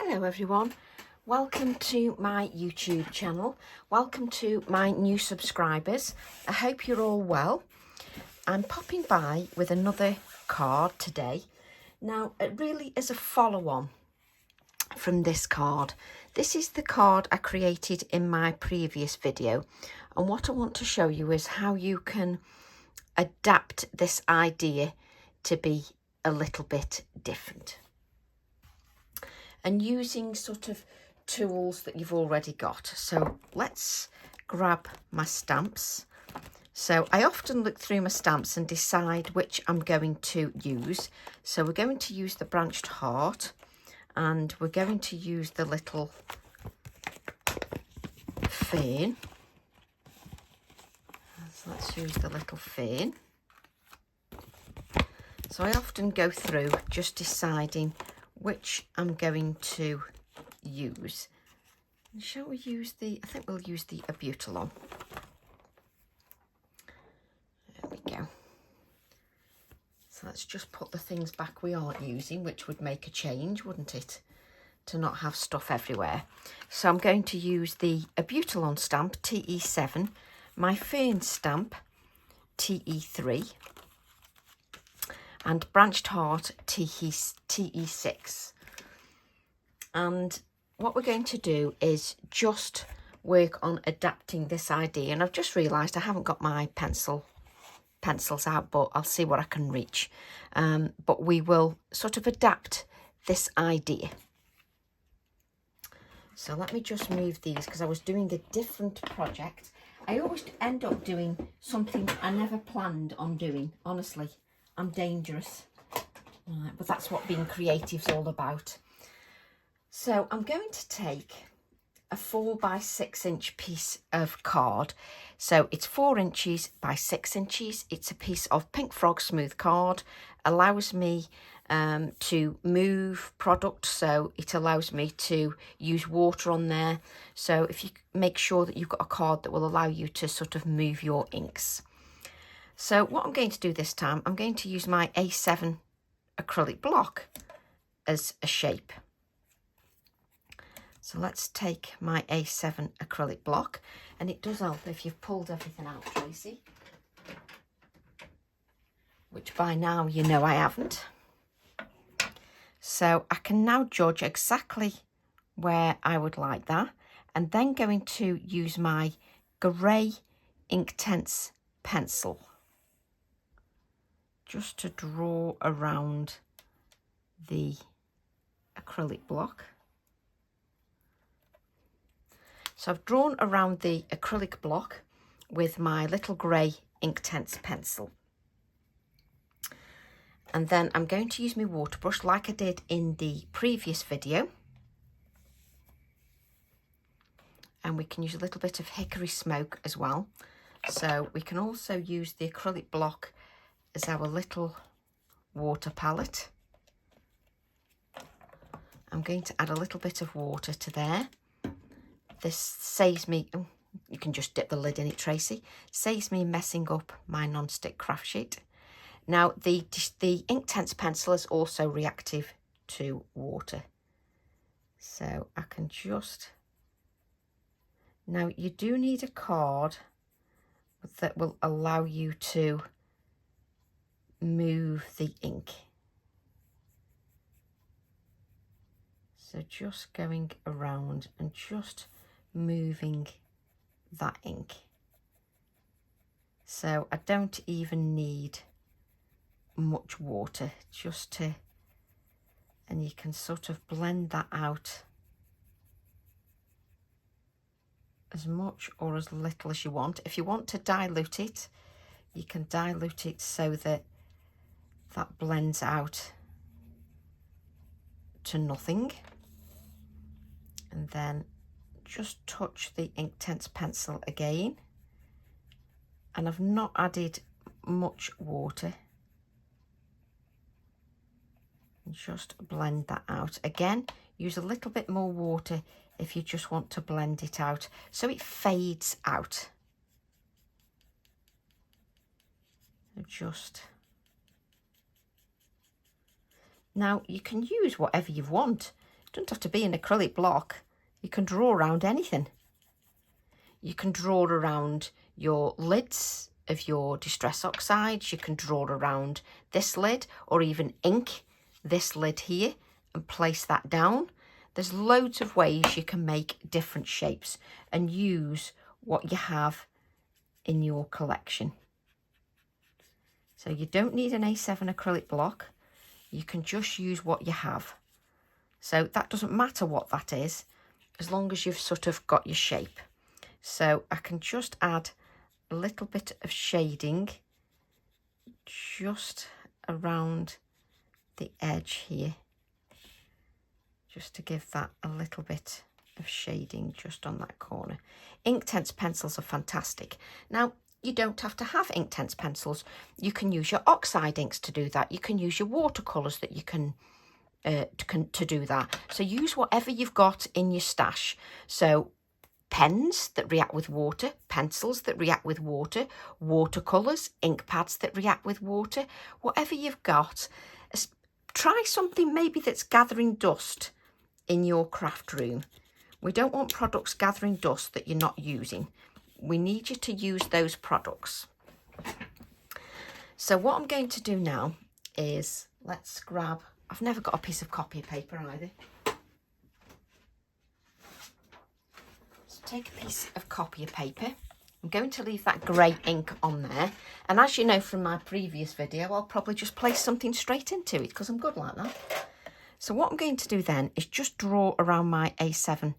Hello everyone, welcome to my YouTube channel, welcome to my new subscribers. I hope you're all well. I'm popping by with another card today. Now it really is a follow-on from this card. This is the card I created in my previous video, and what I want to show you is how you can adapt this idea to be a little bit different, and using sort of tools that you've already got. So let's grab my stamps. So I often look through my stamps and decide which I'm going to use. So we're going to use the branched heart, and we're going to use the little fern. So let's use the little fern. So I often go through just deciding which I'm going to use. Shall we use I think we'll use the aperture. There we go. So let's just put the things back we aren't using, which would make a change, wouldn't it? To not have stuff everywhere. So I'm going to use the aperture stamp, TE7, my fern stamp, TE3, and branched heart, TE6. And what we're going to do is just work on adapting this idea. And I've just realised I haven't got my pencils out, but I'll see what I can reach. But we will sort of adapt this idea. So let me just move these, because I was doing a different project. I always end up doing something I never planned on doing, honestly. I'm dangerous, but that's what being creative is all about. So I'm going to take a 4 by 6 inch piece of card. So it's 4 inches by 6 inches. It's a piece of Pink Frog smooth card. Allows me to move product, so it allows me to use water on there. So if you make sure that you've got a card that will allow you to sort of move your inks. So what I'm going to do this time, I'm going to use my A7 acrylic block as a shape. So let's take my A7 acrylic block, and it does help if you've pulled everything out, Tracy, which by now you know I haven't. So I can now judge exactly where I would like that, and then going to use my grey Inktense pencil just to draw around the acrylic block. So I've drawn around the acrylic block with my little grey Inktense pencil. And then I'm going to use my water brush like I did in the previous video. And we can use a little bit of hickory smoke as well. So we can also use the acrylic block as our little water palette. I'm going to add a little bit of water to there. This saves me, oh, you can just dip the lid in it, Tracy, saves me messing up my non-stick craft sheet. Now the Inktense pencil is also reactive to water. So I can just, now you do need a card that will allow you to move the ink. So just going around and just moving that ink. So I don't even need much water, just to, and you can sort of blend that out as much or as little as you want. If you want to dilute it, you can dilute it so that that blends out to nothing. And then just touch the Inktense pencil again. And I've not added much water. And just blend that out. Again, use a little bit more water if you just want to blend it out so it fades out. Just now you can use whatever you want. It doesn't have to be an acrylic block. You can draw around anything. You can draw around your lids of your Distress Oxides. You can draw around this lid, or even ink this lid here and place that down. There's loads of ways you can make different shapes and use what you have in your collection. So you don't need an A7 acrylic block. You can just use what you have. So that doesn't matter what that is, as long as you've sort of got your shape. So I can just add a little bit of shading just around the edge here, just to give that a little bit of shading just on that corner. Inktense pencils are fantastic. Now, you don't have to have Inktense pencils. You can use your oxide inks to do that. You can use your watercolours that you can to do that. So use whatever you've got in your stash. So pens that react with water, pencils that react with water, watercolours, ink pads that react with water, whatever you've got. Try something maybe that's gathering dust in your craft room. We don't want products gathering dust that you're not using. We need you to use those products. So what I'm going to do now is, let's grab, I've never got a piece of copy paper either. So take a piece of copy paper. I'm going to leave that grey ink on there. And as you know from my previous video, I'll probably just place something straight into it because I'm good like that. So what I'm going to do then is just draw around my A7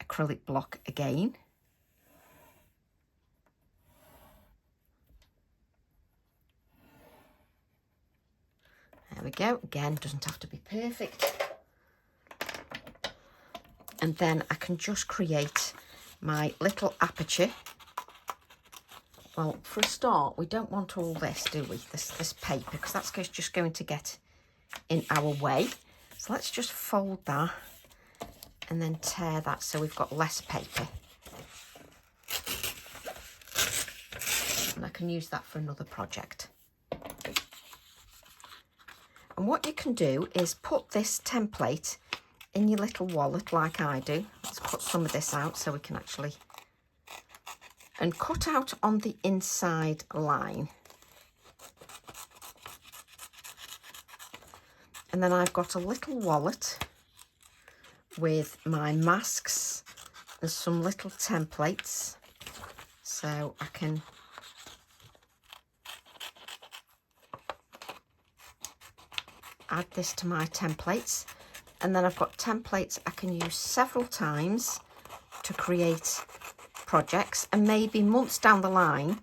acrylic block again. There we go. Again, doesn't have to be perfect. And then I can just create my little aperture. Well, for a start, we don't want all this, do we? This paper, because that's just going to get in our way. So let's just fold that and then tear that so we've got less paper. And I can use that for another project. And what you can do is put this template in your little wallet like I do. Let's cut some of this out so we can actually... And cut out on the inside line. And then I've got a little wallet with my masks and some little templates. So I can add this to my templates. And then I've got templates I can use several times to create projects, and maybe months down the line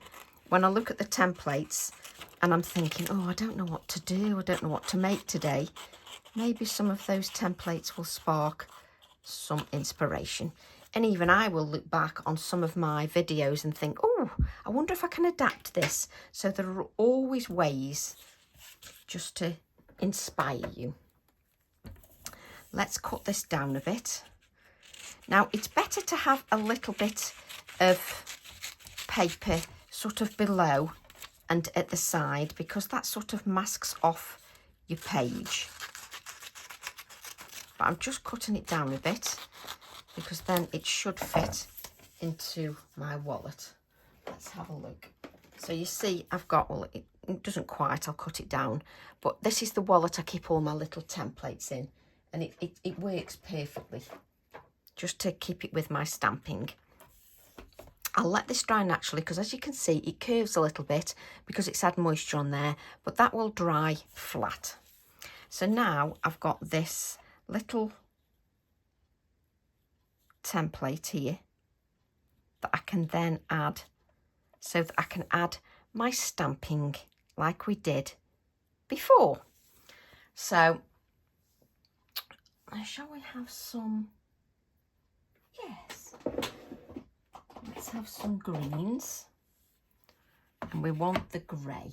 when I look at the templates and I'm thinking, oh, I don't know what to do, I don't know what to make today, maybe some of those templates will spark some inspiration. And even I will look back on some of my videos and think, oh, I wonder if I can adapt this. So there are always ways just to inspire you. Let's cut this down a bit. Now, it's better to have a little bit of paper sort of below and at the side, because that sort of masks off your page. But I'm just cutting it down a bit because then it should fit into my wallet. Let's have a look. So you see I've got, well, it doesn't quite, I'll cut it down, but this is the wallet I keep all my little templates in, and it works perfectly, just to keep it with my stamping. I'll let this dry naturally because, as you can see, it curves a little bit because it's had moisture on there, but that will dry flat. So now I've got this little template here that I can then add, so that I can add my stamping like we did before. So shall we have some, yes, let's have some greens, and we want the grey.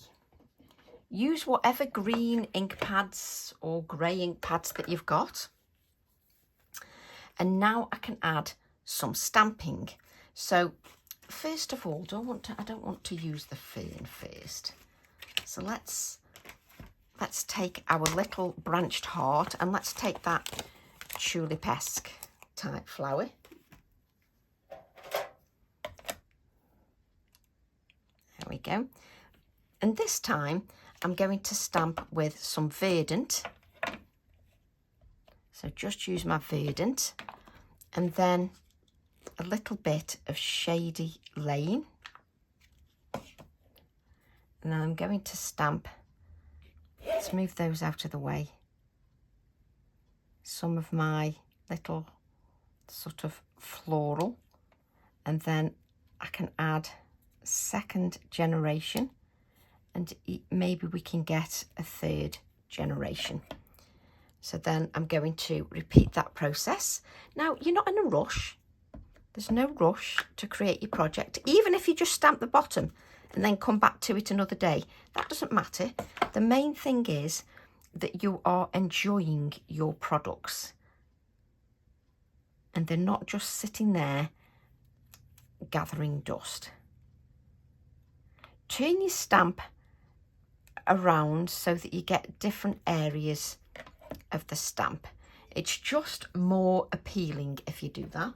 Use whatever green ink pads or grey ink pads that you've got. And now I can add some stamping. So first of all, I don't want to use the fern first. So let's take our little branched heart and let's take that tulip-esque type flower. There we go. And this time I'm going to stamp with some verdant. So just use my verdant, and then a little bit of Shady Lane. And I'm going to stamp, let's move those out of the way, some of my little sort of floral, and then I can add second generation, and maybe we can get a third generation. So then I'm going to repeat that process. Now, you're not in a rush. There's no rush to create your project. Even if you just stamp the bottom and then come back to it another day, that doesn't matter. The main thing is that you are enjoying your products and they're not just sitting there gathering dust. Turn your stamp around so that you get different areas of the stamp. It's just more appealing if you do that.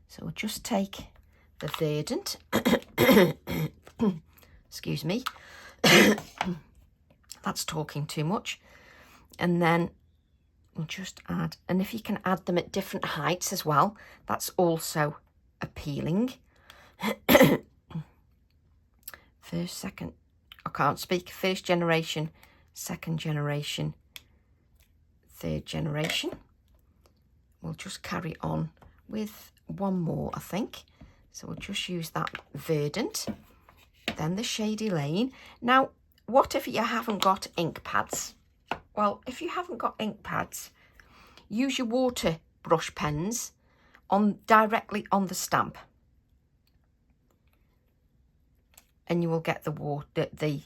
So we'll just take the verdant, excuse me, that's talking too much, and then we'll just add, and if you can add them at different heights as well, that's also appealing. First, second, I can't speak, first generation, second generation, third generation. We'll just carry on with one more, I think. So we'll just use that verdant, then the Shady Lane. Now, what if you haven't got ink pads? Well, if you haven't got ink pads, use your water brush pens directly on the stamp, and you will get the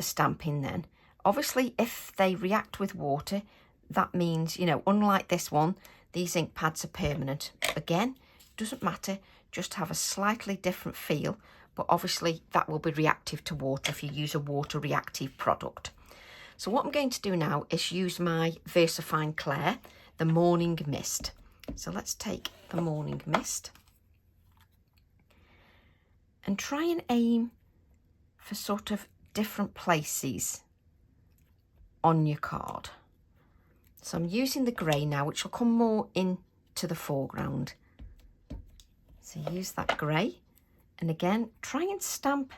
stamping then. Obviously, if they react with water, that means, you know, unlike this one, these ink pads are permanent. Again, doesn't matter, just have a slightly different feel, but obviously that will be reactive to water if you use a water reactive product. So what I'm going to do now is use my VersaFine Clair, the Morning Mist. So let's take the Morning Mist and try and aim for sort of different places on your card. So I'm using the grey now, which will come more into the foreground. So use that grey, and again, try and stamp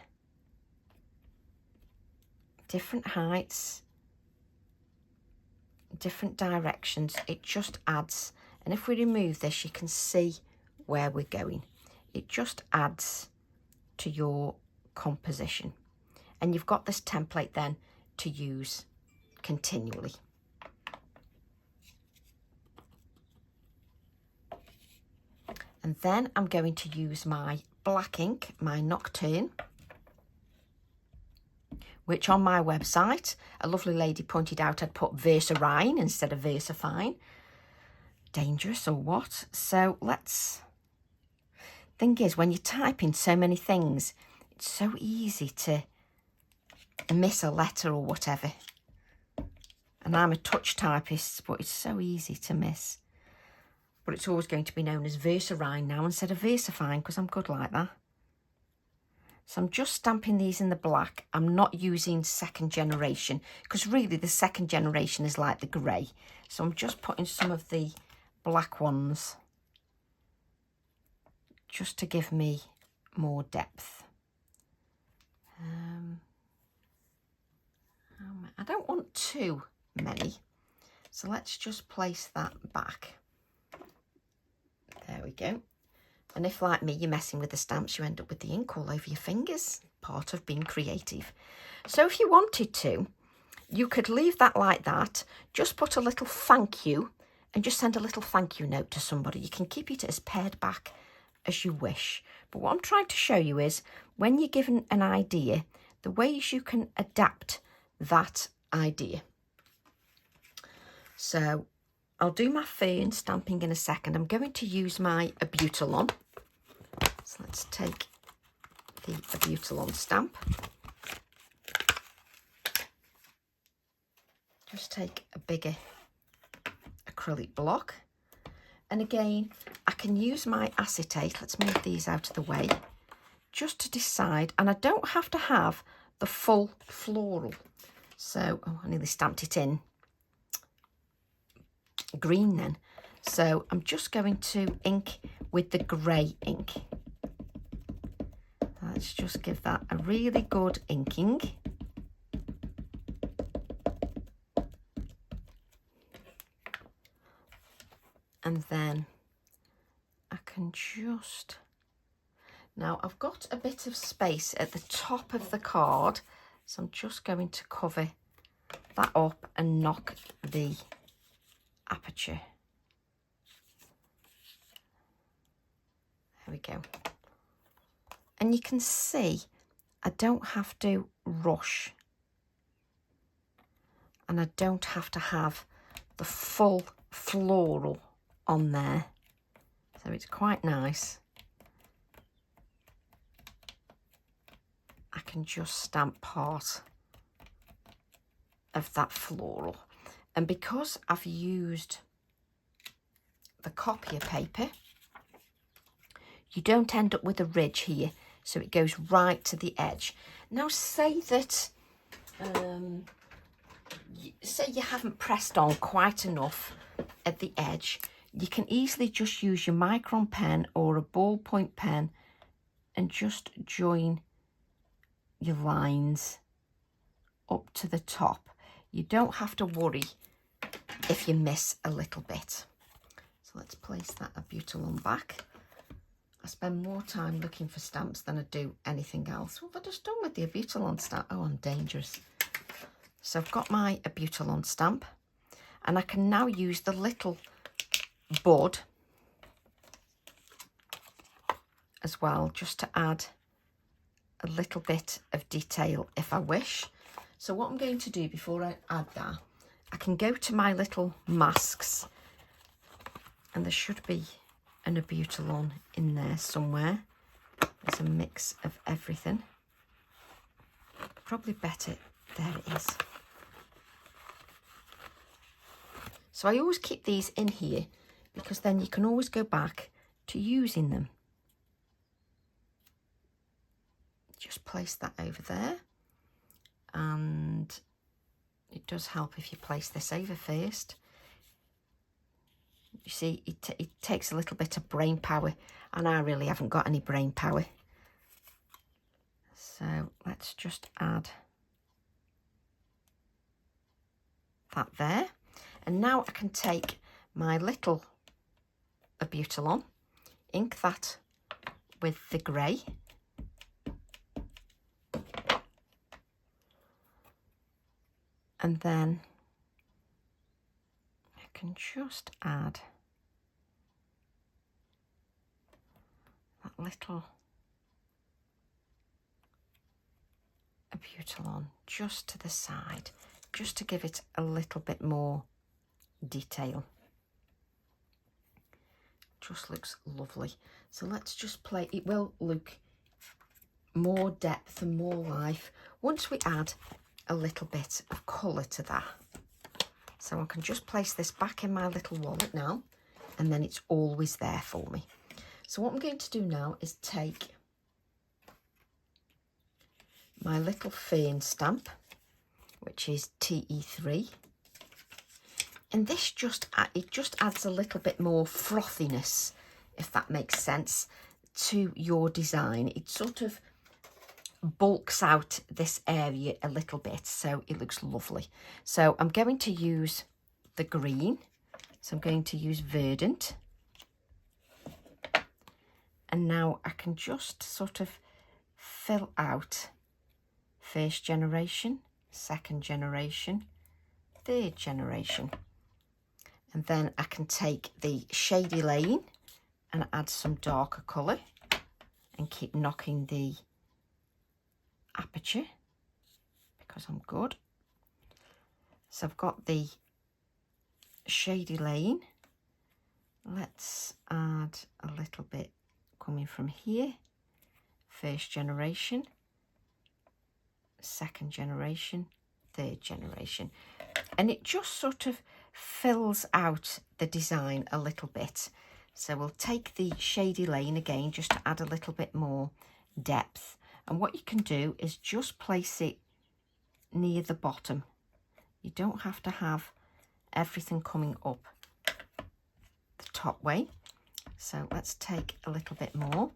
different heights, different directions. It just adds, and if we remove this, you can see where we're going. It just adds to your composition. And you've got this template then to use continually. And then I'm going to use my black ink, my Nocturne, which on my website, a lovely lady pointed out I'd put Versarine instead of VersaFine. Dangerous or what? So let's... Thing is, when you're typing so many things, it's so easy to miss a letter or whatever. And I'm a touch typist, but it's so easy to miss. But it's always going to be known as Versarine now instead of VersaFine, because I'm good like that. So I'm just stamping these in the black. I'm not using second generation, because really the second generation is like the grey. So I'm just putting some of the black ones just to give me more depth. I don't want too many, so let's just place that back. There we go. And if, like me, you're messing with the stamps, you end up with the ink all over your fingers. Part of being creative. So if you wanted to, you could leave that like that, just put a little thank you, and just send a little thank you note to somebody. You can keep it as pared back as you wish. But what I'm trying to show you is, when you're given an idea, the ways you can adapt that idea. So I'll do my fern stamping in a second. I'm going to use my Abutalon. So let's take the Abutalon stamp. just take a bigger acrylic block. And again, I can use my acetate. Let's move these out of the way. Just to decide, and I don't have to have the full floral. So, oh, I nearly stamped it in green then. So I'm just going to ink with the grey ink. Let's just give that a really good inking. And then I can just... Now I've got a bit of space at the top of the card, so I'm just going to cover that up and knock the aperture. There we go. And you can see I don't have to rush, and I don't have to have the full floral on there, so it's quite nice. I can just stamp part of that floral, and because I've used the copier paper, you don't end up with a ridge here, so it goes right to the edge. Now say that say you haven't pressed on quite enough at the edge, you can easily just use your micron pen or a ballpoint pen and just join your lines up to the top. You don't have to worry if you miss a little bit. So let's place that abutalon back. I spend more time looking for stamps than I do anything else. What have I just done with the abutalon stamp? Oh, I'm dangerous. So I've got my abutalon stamp, and I can now use the little bud as well, just to add a little bit of detail if I wish. So what I'm going to do before I add that, I can go to my little masks, and there should be an abutalon in there somewhere. There's a mix of everything. Probably better, there it is. So I always keep these in here because then you can always go back to using them. Just place that over there, and it does help if you place this over first. You see, it takes a little bit of brain power, and I really haven't got any brain power. So let's just add that there. And now I can take my little abutalon, ink that with the grey, and then I can just add that little abutalon just to the side, just to give it a little bit more detail. Just looks lovely. So let's just play. It will look more depth and more life once we add a little bit of colour to that. So I can just place this back in my little wallet now, and then it's always there for me. So what I'm going to do now is take my little fern stamp, which is TE3, and this just adds a little bit more frothiness, if that makes sense, to your design. It sort of bulks out this area a little bit, so it looks lovely. So I'm going to use the green, so I'm going to use Verdant, and now I can just sort of fill out first generation, second generation, third generation, and then I can take the Shady Lane and add some darker colour and keep knocking the aperture because I'm good. So I've got the Shady Lane. Let's add a little bit coming from here. First generation, second generation, third generation. and it just sort of fills out the design a little bit. So we'll take the Shady Lane again just to add a little bit more depth. And what you can do is just place it near the bottom. You don't have to have everything coming up the top way. So let's take a little bit more,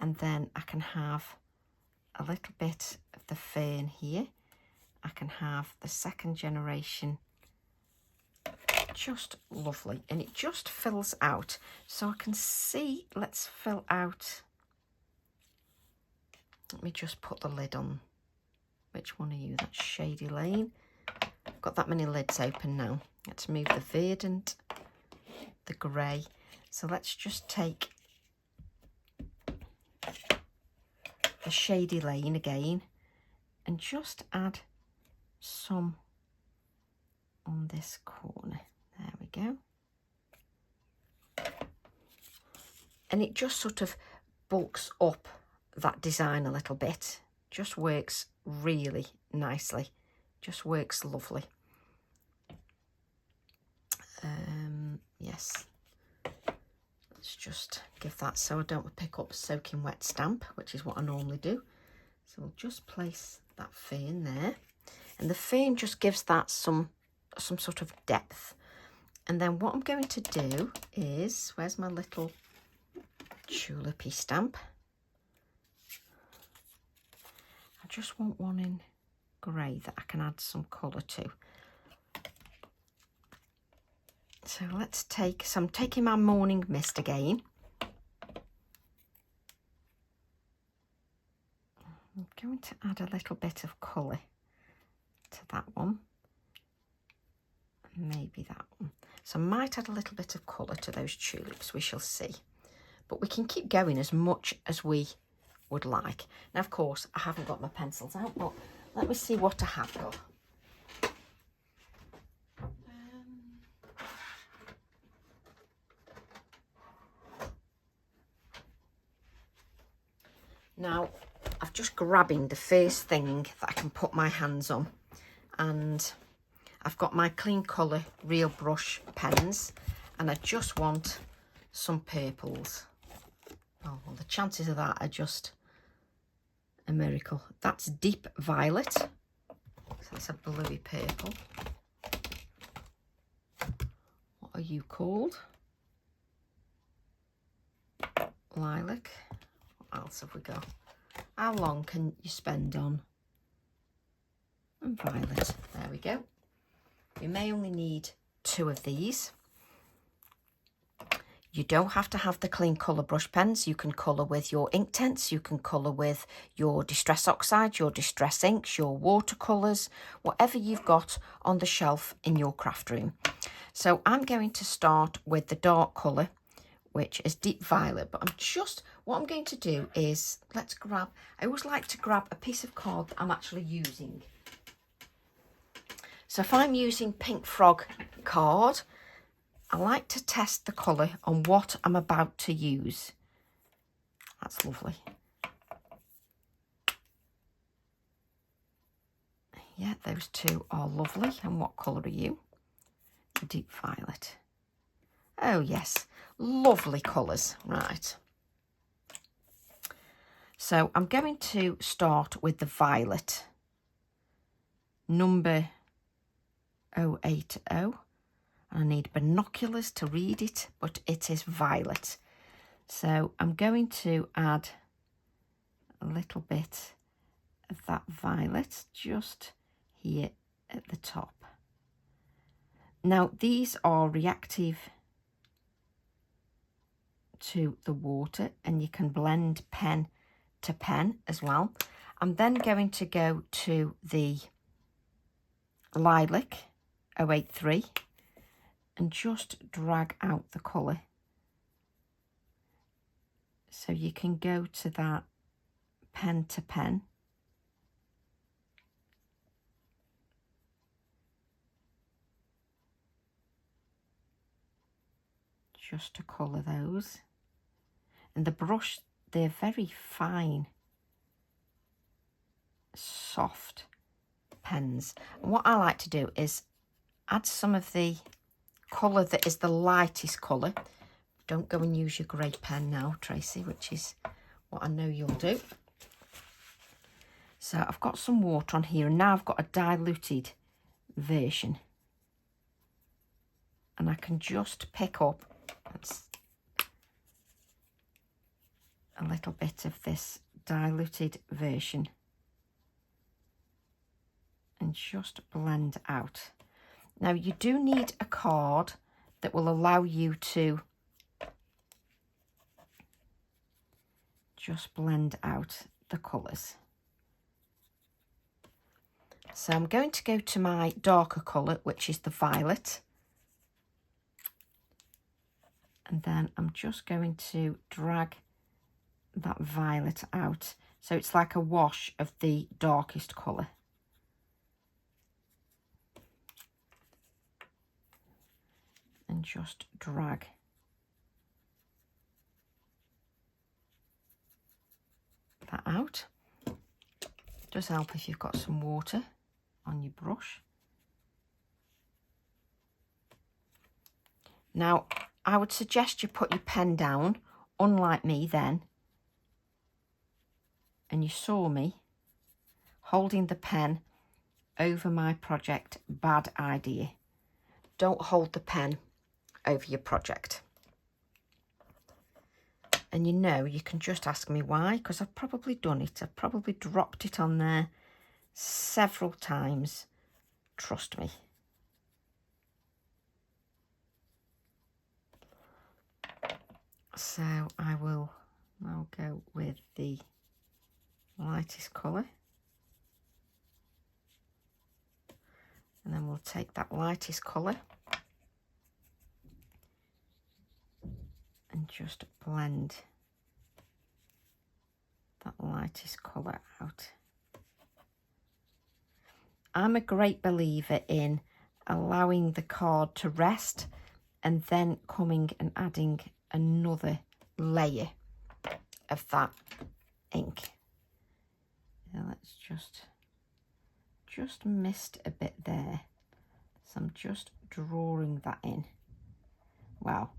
and then I can have a little bit of the fern here. I can have the second generation. Just lovely, and it just fills out. So I can see, let's fill out. Let me just put the lid on. Which one are you? That's Shady Lane. I've got that many lids open now. Let's move the verdant, the grey. So let's just take the Shady Lane again and just add some on this corner. There we go. And it just sort of bulks up that design a little bit. Just works really nicely. Just works lovely. Yes. Let's just give that so I don't pick up soaking wet stamp, which is what I normally do. So we'll just place that fern there. And the fern just gives that some sort of depth. And then what I'm going to do is, where's my little tulipy stamp? I just want one in grey that I can add some colour to. So let's take, so I'm taking my Morning Mist again. I'm going to add a little bit of colour to that one. Maybe that one. So I might add a little bit of colour to those tulips, we shall see. But we can keep going as much as we would like. Now, of course, I haven't got my pencils out, but let me see what I have got. Now, I've just grabbing the first thing that I can put my hands on, and I've got my clean colour real brush pens, and I just want some purples. Oh, well, the chances of that are just a miracle. That's deep violet, so it's a bluey purple. What are you called? Lilac. What else have we got? How long can you spend on? And violet. There we go. You may only need 2 of these. You don't have to have the clean colour brush pens. You can colour with your Inktense, you can colour with your Distress Oxide, your Distress Inks, your watercolours, whatever you've got on the shelf in your craft room. So I'm going to start with the dark colour, which is deep violet, but what I'm going to do is, let's grab, I always like to grab a piece of card that I'm actually using. So if I'm using Pink Frog card, I like to test the colour on what I'm about to use. That's lovely. Yeah, those 2 are lovely. And what colour are you? Deep violet. Oh yes, lovely colours. Right. So I'm going to start with the violet. Number 080. I need binoculars to read it, but it is violet. So I'm going to add a little bit of that violet just here at the top. Now, these are reactive to the water, and you can blend pen to pen as well. I'm then going to go to the Lilac 083 and just drag out the colour. So you can go to that pen to pen. Just to colour those. And the brush, they're very fine, soft pens. And what I like to do is add some of the colour that is the lightest colour. Don't go and use your grey pen now, Tracy, which is what I know you'll do. So I've got some water on here, and now I've got a diluted version. And I can just pick up a little bit of this diluted version and just blend out. Now you do need a card that will allow you to just blend out the colours. So I'm going to go to my darker colour, which is the violet. And then I'm just going to drag that violet out. So it's like a wash of the darkest colour. And just drag that out. Does help if you've got some water on your brush. Now, I would suggest you put your pen down, unlike me then. And you saw me holding the pen over my project. Bad idea. Don't hold the pen over your project. And you know, you can just ask me why, because I've probably done it. I've probably dropped it on there several times. Trust me. So I will now go with the lightest colour. And then we'll take that lightest colour and just blend that lightest colour out. I'm a great believer in allowing the card to rest and then coming and adding another layer of that ink. Now let's just missed a bit there. So I'm just drawing that in. Wow,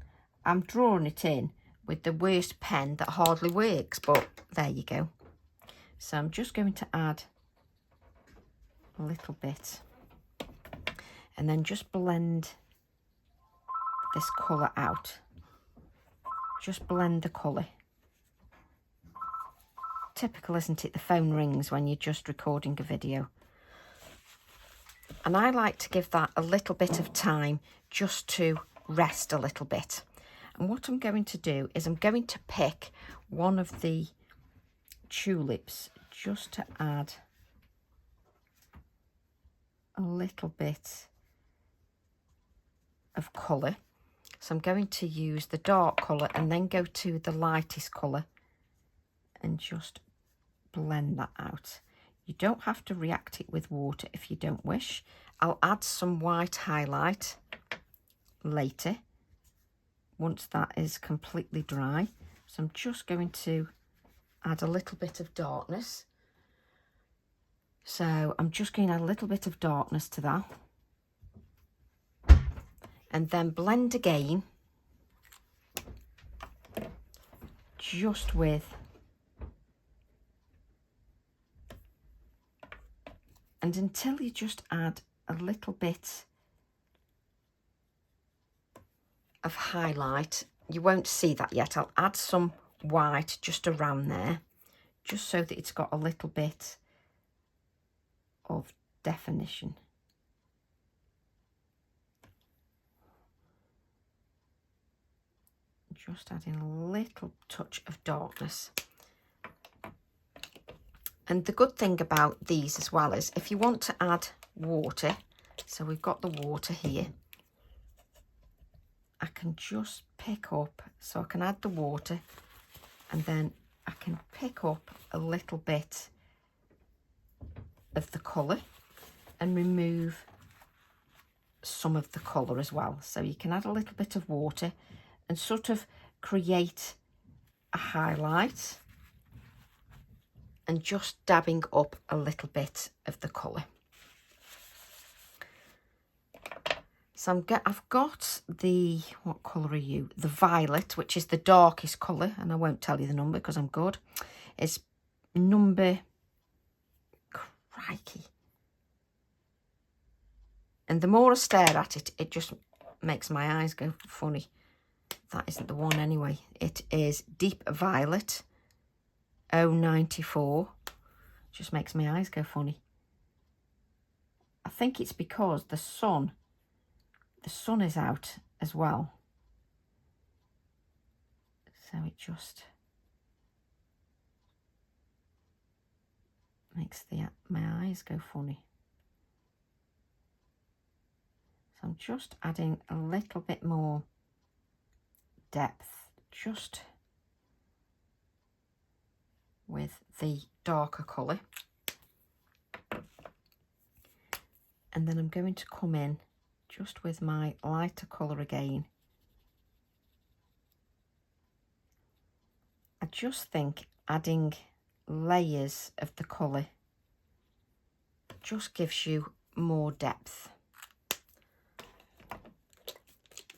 I'm drawing it in with the worst pen that hardly works, but there you go. So I'm just going to add a little bit and then just blend this colour out. Just blend the colour. Typical, isn't it? The phone rings when you're just recording a video. And I like to give that a little bit of time just to rest a little bit. And what I'm going to do is I'm going to pick one of the tulips just to add a little bit of colour. So I'm going to use the dark colour and then go to the lightest colour and just blend that out. You don't have to react it with water if you don't wish. I'll add some white highlight later once that is completely dry. So I'm just going to add a little bit of darkness. So I'm just going to add a little bit of darkness to that. And then blend again just with, and until you just add a little bit of highlight. You won't see that yet. I'll add some white just around there, just so that it's got a little bit of definition. Just adding a little touch of darkness. And the good thing about these as well is if you want to add water, so we've got the water here, I can just pick up, so I can add the water and then I can pick up a little bit of the colour and remove some of the colour as well. So you can add a little bit of water and sort of create a highlight and just dabbing up a little bit of the colour. So I've got the, what colour are you? The violet, which is the darkest colour, and I won't tell you the number because I'm good. It's number, crikey. And the more I stare at it, it just makes my eyes go funny. That isn't the one anyway. It is Deep Violet 094. Just makes my eyes go funny. I think it's because the sun is out as well. So it just makes my eyes go funny. So I'm just adding a little bit more depth, just with the darker colour. And then I'm going to come in just with my lighter colour again. I just think adding layers of the colour just gives you more depth.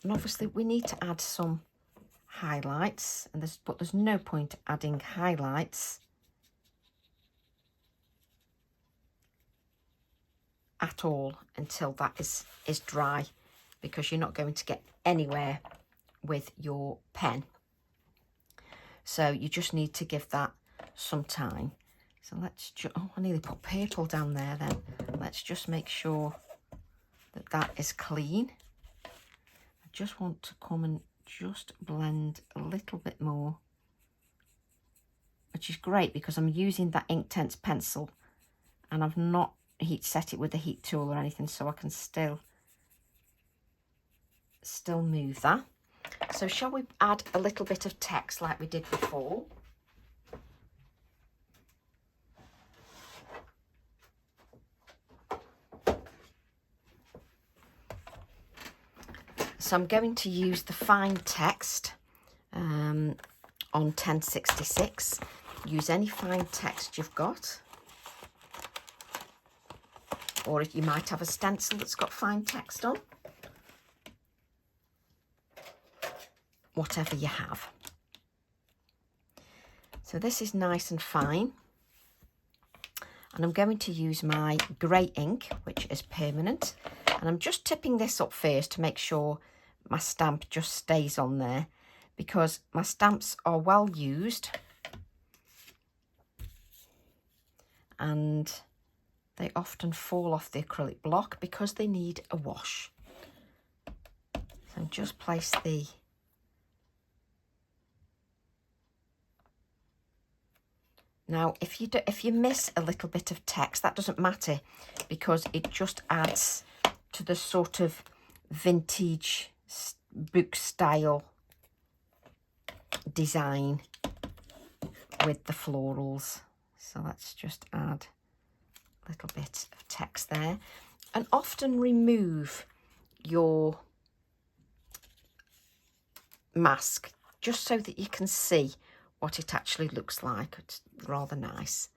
And obviously we need to add some highlights, but there's no point adding highlights at all until that is dry, because you're not going to get anywhere with your pen. So you just need to give that some time. So let's oh, I nearly put purple down there then. Let's just make sure that that is clean. I just want to come and just blend a little bit more, which is great because I'm using that Inktense pencil and I've not heat set it with the heat tool or anything, so I can still move that. So shall we add a little bit of text like we did before? So I'm going to use the fine text on 1066. Use any fine text you've got. Or if you might have a stencil that's got fine text on. Whatever you have. So this is nice and fine. And I'm going to use my grey ink, which is permanent. And I'm just tipping this up first to make sure my stamp just stays on there, because my stamps are well used and they often fall off the acrylic block because they need a wash. So just place the now if you miss a little bit of text, that doesn't matter, because it just adds to the sort of vintage book style design with the florals. So let's just add a little bit of text there, and often remove your mask just so that you can see what it actually looks like. It's rather nice.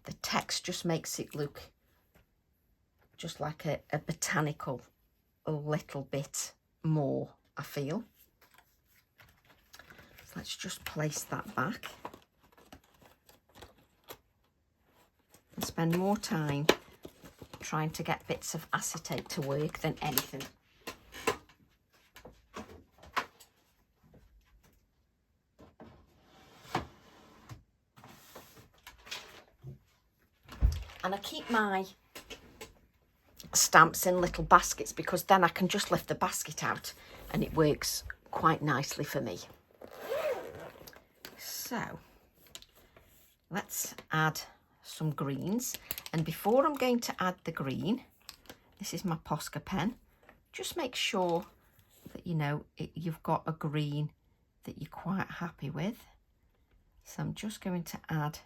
The text just makes it look just like a botanical a little bit more, I feel. So let's just place that back and spend more time trying to get bits of acetate to work than anything. And I keep my stamps in little baskets because then I can just lift the basket out and it works quite nicely for me. So let's add some greens, and before I'm going to add the green, this is my Posca pen, just make sure that you've got a green that you're quite happy with. So I'm just going to add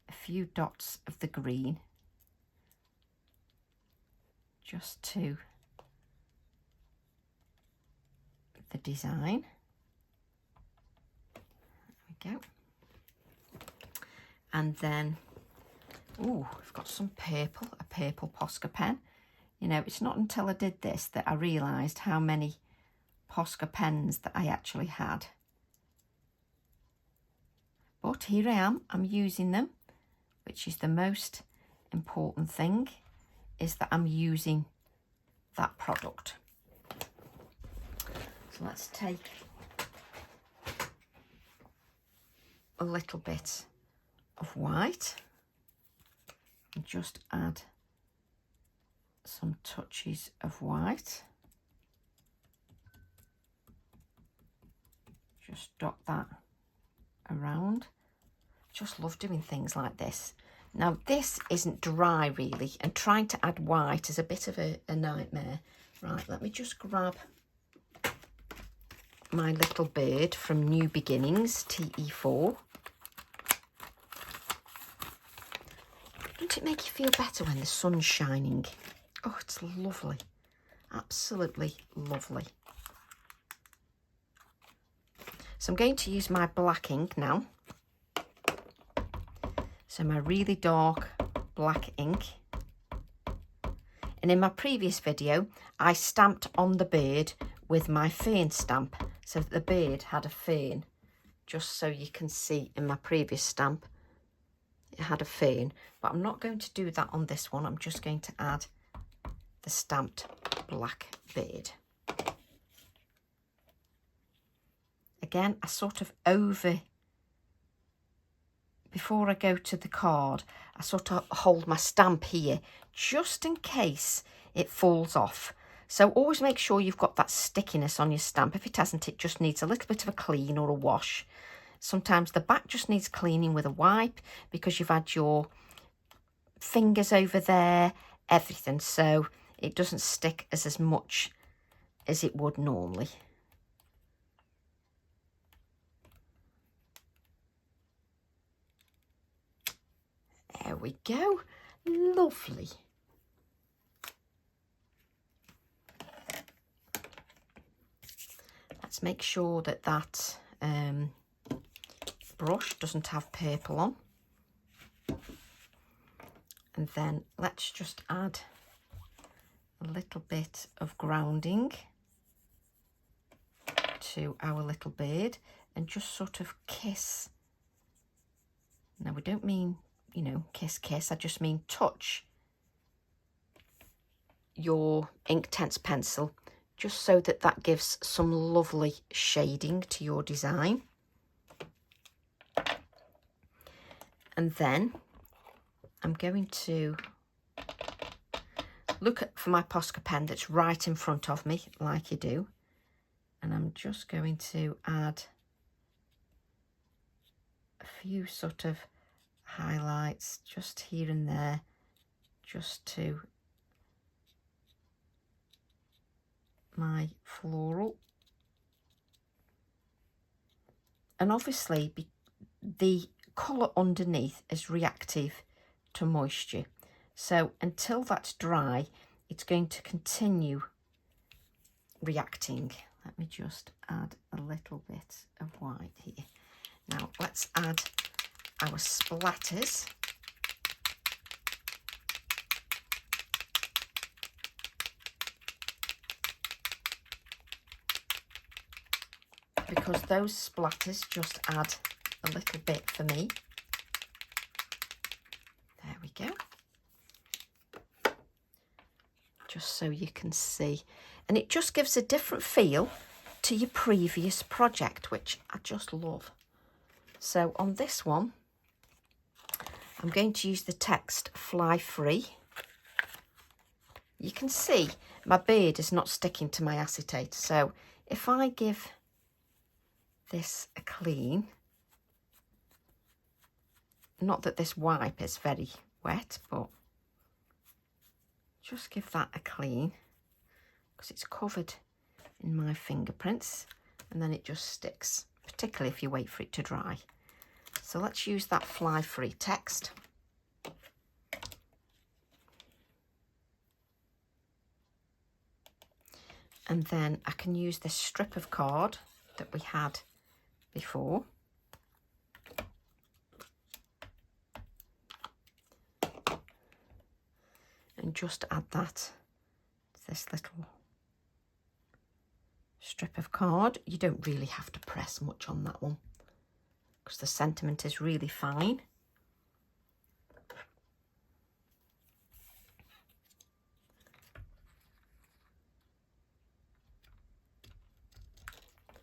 a few dots of the green just to the design. There we go. And then, we've got some purple, a purple Posca pen. You know, it's not until I did this that I realised how many Posca pens that I actually had. But here I am, I'm using them, which is the most important thing, is that I'm using that product. So let's take a little bit of white and just add some touches of white. Just dot that around. Just love doing things like this. Now this isn't dry really, and trying to add white is a bit of a nightmare. Right, let me just grab my little bird from New Beginnings, TE4. Doesn't it make you feel better when the sun's shining? Oh, it's lovely. Absolutely lovely. So I'm going to use my black ink now. So my really dark black ink. And in my previous video, I stamped on the bird with my fern stamp, so that the bird had a fern. Just so you can see in my previous stamp, it had a fern. But I'm not going to do that on this one. I'm just going to add the stamped black bird. Again, I sort of before I go to the card, I sort of hold my stamp here just in case it falls off. So always make sure you've got that stickiness on your stamp. If it hasn't, it just needs a little bit of a clean or a wash. Sometimes the back just needs cleaning with a wipe because you've had your fingers over there, everything. So it doesn't stick as much as it would normally. There we go. Lovely. Let's make sure that that brush doesn't have purple on. And then let's just add a little bit of grounding to our little bird and just sort of kiss. Now we don't mean, you know, kiss kiss, I just mean touch your Inktense pencil just so that that gives some lovely shading to your design. And then I'm going to look for my Posca pen that's right in front of me, like you do, and I'm just going to add a few sort of highlights just here and there, just to my floral. And obviously the colour underneath is reactive to moisture, so until that's dry it's going to continue reacting. Let me just add a little bit of white here. Now let's add our splatters. Because those splatters just add a little bit for me. There we go. Just so you can see. And it just gives a different feel to your previous project, which I just love. So on this one, I'm going to use the text Fly Free. You can see my beard is not sticking to my acetate. So if I give this a clean, not that this wipe is very wet, but just give that a clean because it's covered in my fingerprints, and then it just sticks, particularly if you wait for it to dry. So let's use that Fly Free text. And then I can use this strip of card that we had before. And just add that this little strip of card. You don't really have to press much on that one because the sentiment is really fine.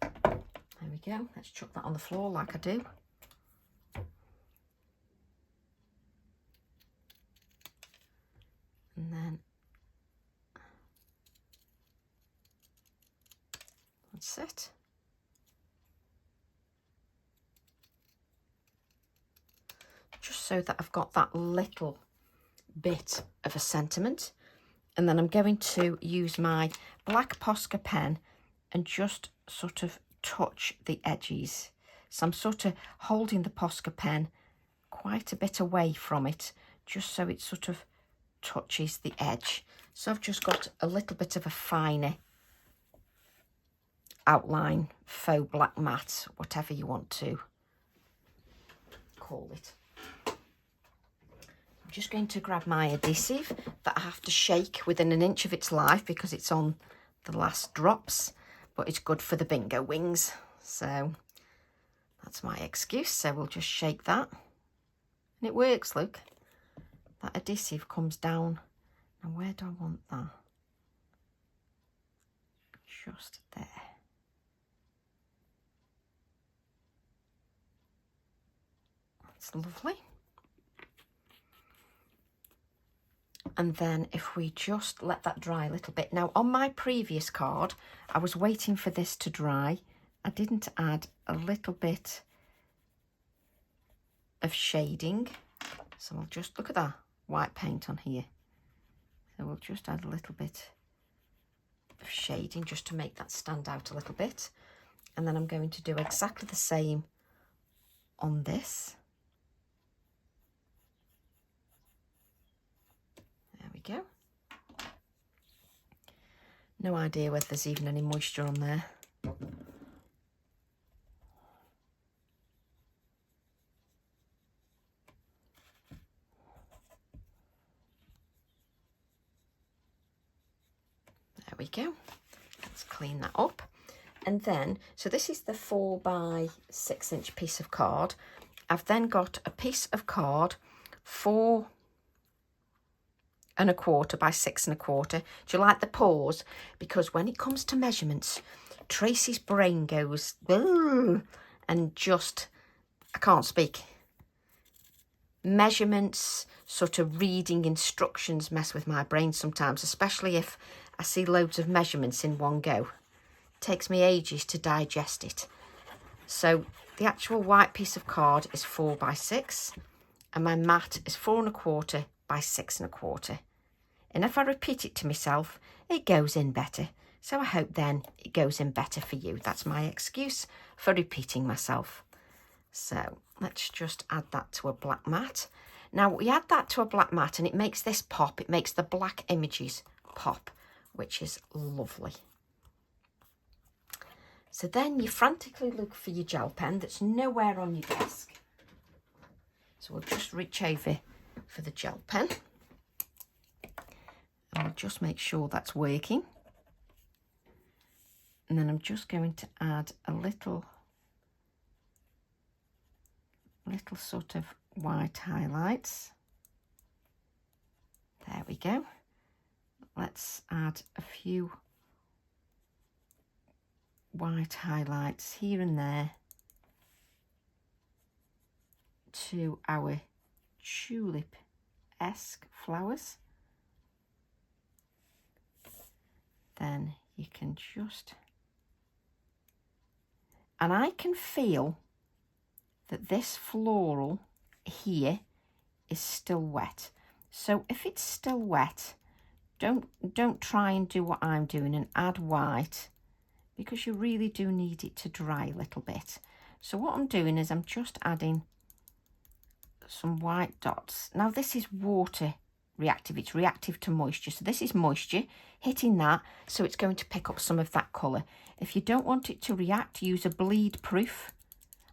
There we go. Let's chuck that on the floor like I do. And then that's it. Just so that I've got that little bit of a sentiment. And then I'm going to use my black Posca pen and just sort of touch the edges. So I'm sort of holding the Posca pen quite a bit away from it, just so it sort of touches the edge. So I've just got a little bit of a finer outline, faux black matte, whatever you want to call it. I'm just going to grab my adhesive that I have to shake within an inch of its life because it's on the last drops, but it's good for the bingo wings. So that's my excuse. So we'll just shake that. And it works, look. That adhesive comes down. Now where do I want that? Just there. That's lovely. And then if we just let that dry a little bit. Now on my previous card, I was waiting for this to dry. I didn't add a little bit of shading. So I'll just, look at that white paint on here. So we'll just add a little bit of shading just to make that stand out a little bit. And then I'm going to do exactly the same on this. There we go. No idea whether there's even any moisture on there. There we go. Let's clean that up. And then, so this is the 4 by 6 inch piece of card. I've then got a piece of card 4 1/4 by 6 1/4. Do you like the pause? Because when it comes to measurements, Tracy's brain goes, and just, I can't speak. Measurements, sort of reading instructions mess with my brain sometimes, especially if I see loads of measurements in one go. It takes me ages to digest it. So the actual white piece of card is 4 by 6 and my mat is 4 1/4 by 6 1/4. And if I repeat it to myself, it goes in better. So I hope then it goes in better for you. That's my excuse for repeating myself. So let's just add that to a black mat. Now we add that to a black mat and it makes this pop. It makes the black images pop, which is lovely. So then you frantically look for your gel pen that's nowhere on your desk. So we'll just reach over for the gel pen. And we'll just make sure that's working. And then I'm just going to add a little sort of white highlights. There we go. Let's add a few white highlights here and there to our tulip-esque flowers. Then you can just, and I can feel that this floral here is still wet. So if it's still wet, don't try and do what I'm doing and add white, because you really do need it to dry a little bit. So what I'm doing is I'm just adding some white dots. Now this is water reactive, it's reactive to moisture. So this is moisture hitting that, so it's going to pick up some of that colour. If you don't want it to react, use a bleed proof.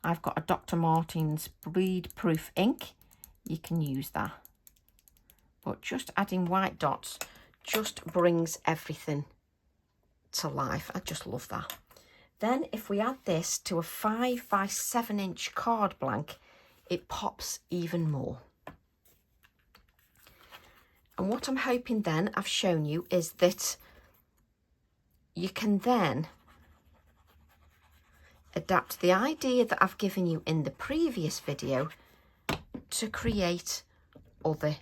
I've got a Dr. Martens bleed proof ink. You can use that. But just adding white dots just brings everything to life. I just love that. Then if we add this to a 5 by 7 inch card blank, it pops even more. And what I'm hoping then I've shown you is that you can then adapt the idea that I've given you in the previous video to create other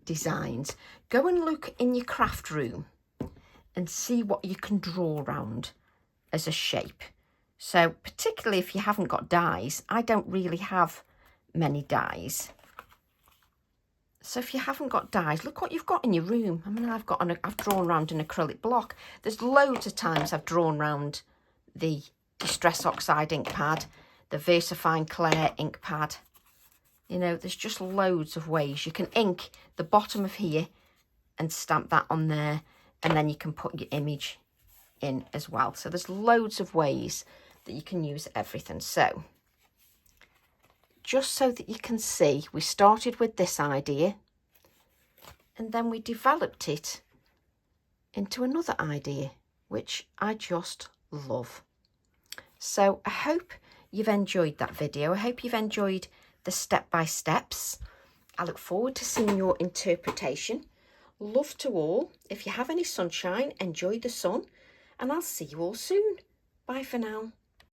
designs. Go and look in your craft room and see what you can draw around as a shape. So particularly if you haven't got dies, I don't really have many dies. So if you haven't got dies, look what you've got in your room. I mean, I've drawn around an acrylic block. There's loads of times I've drawn around the Distress Oxide ink pad, the VersaFine Clair ink pad. You know, there's just loads of ways. You can ink the bottom of here and stamp that on there, and then you can put your image in as well. So there's loads of ways that you can use everything. So just so that you can see, we started with this idea and then we developed it into another idea, which I just love. So I hope you've enjoyed that video. I hope you've enjoyed the step-by-steps. I look forward to seeing your interpretation. Love to all. If you have any sunshine, enjoy the sun, and I'll see you all soon. Bye for now.